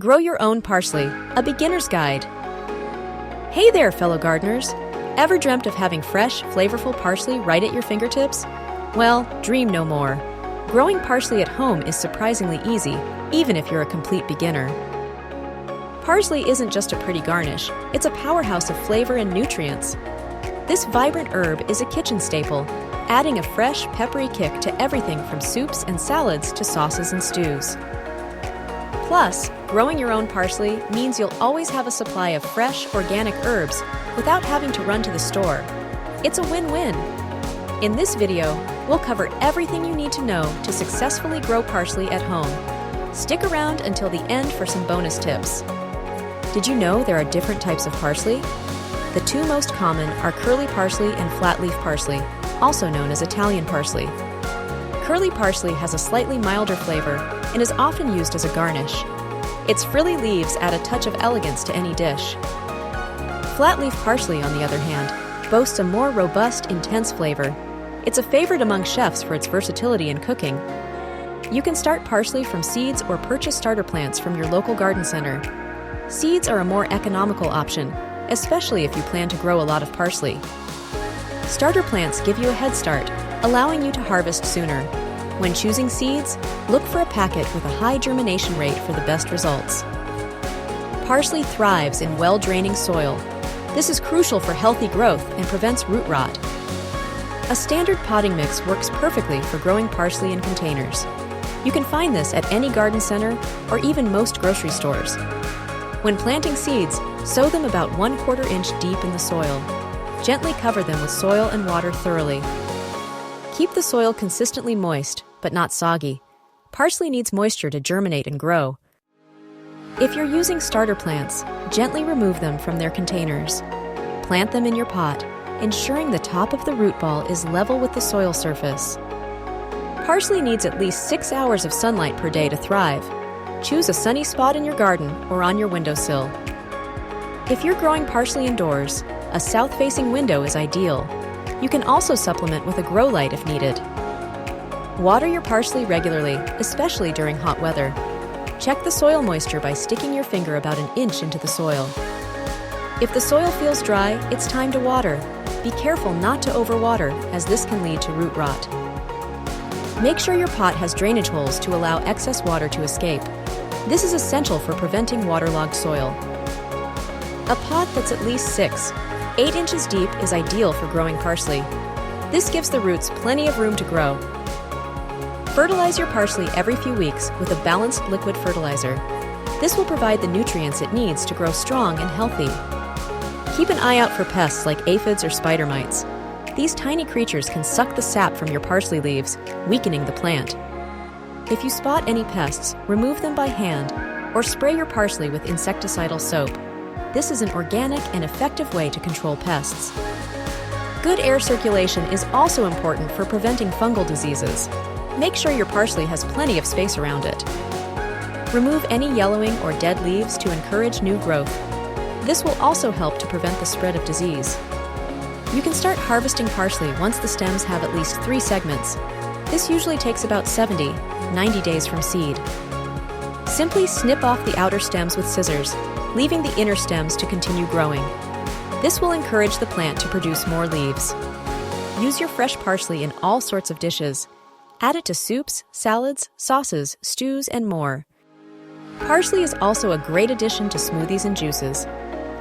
Grow Your Own Parsley, a beginner's guide. Hey there, fellow gardeners! Ever dreamt of having fresh, flavorful parsley right at your fingertips? Well, dream no more. Growing parsley at home is surprisingly easy, even if you're a complete beginner. Parsley isn't just a pretty garnish, it's a powerhouse of flavor and nutrients. This vibrant herb is a kitchen staple, adding a fresh, peppery kick to everything from soups and salads to sauces and stews. Plus, growing your own parsley means you'll always have a supply of fresh, organic herbs without having to run to the store. It's a win-win. In this video, we'll cover everything you need to know to successfully grow parsley at home. Stick around until the end for some bonus tips. Did you know there are different types of parsley? The two most common are curly parsley and flat-leaf parsley, also known as Italian parsley. Curly parsley has a slightly milder flavor and is often used as a garnish. Its frilly leaves add a touch of elegance to any dish. Flat-leaf parsley, on the other hand, boasts a more robust, intense flavor. It's a favorite among chefs for its versatility in cooking. You can start parsley from seeds or purchase starter plants from your local garden center. Seeds are a more economical option, especially if you plan to grow a lot of parsley. Starter plants give you a head start, allowing you to harvest sooner. When choosing seeds, look for a packet with a high germination rate for the best results. Parsley thrives in well-draining soil. This is crucial for healthy growth and prevents root rot. A standard potting mix works perfectly for growing parsley in containers. You can find this at any garden center or even most grocery stores. When planting seeds, sow them about 1/4 inch deep in the soil. Gently cover them with soil and water thoroughly. Keep the soil consistently moist, but not soggy. Parsley needs moisture to germinate and grow. If you're using starter plants, gently remove them from their containers. Plant them in your pot, ensuring the top of the root ball is level with the soil surface. Parsley needs at least 6 hours of sunlight per day to thrive. Choose a sunny spot in your garden or on your windowsill. If you're growing parsley indoors, a south-facing window is ideal. You can also supplement with a grow light if needed. Water your parsley regularly, especially during hot weather. Check the soil moisture by sticking your finger about 1 inch into the soil. If the soil feels dry, it's time to water. Be careful not to overwater, as this can lead to root rot. Make sure your pot has drainage holes to allow excess water to escape. This is essential for preventing waterlogged soil. A pot that's at least 6-8 inches deep is ideal for growing parsley. This gives the roots plenty of room to grow. Fertilize your parsley every few weeks with a balanced liquid fertilizer. This will provide the nutrients it needs to grow strong and healthy. Keep an eye out for pests like aphids or spider mites. These tiny creatures can suck the sap from your parsley leaves, weakening the plant. If you spot any pests, remove them by hand or spray your parsley with insecticidal soap. This is an organic and effective way to control pests. Good air circulation is also important for preventing fungal diseases. Make sure your parsley has plenty of space around it. Remove any yellowing or dead leaves to encourage new growth. This will also help to prevent the spread of disease. You can start harvesting parsley once the stems have at least 3 segments. This usually takes about 70-90 days from seed. Simply snip off the outer stems with scissors, leaving the inner stems to continue growing. This will encourage the plant to produce more leaves. Use your fresh parsley in all sorts of dishes. Add it to soups, salads, sauces, stews, and more. Parsley is also a great addition to smoothies and juices.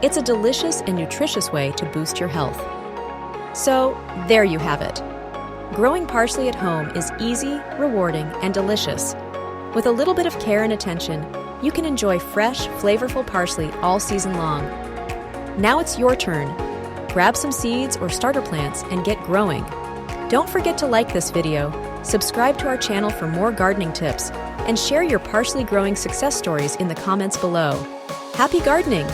It's a delicious and nutritious way to boost your health. So, there you have it. Growing parsley at home is easy, rewarding, and delicious. With a little bit of care and attention, you can enjoy fresh, flavorful parsley all season long. Now it's your turn. Grab some seeds or starter plants and get growing. Don't forget to like this video, subscribe to our channel for more gardening tips, and share your parsley growing success stories in the comments below. Happy gardening!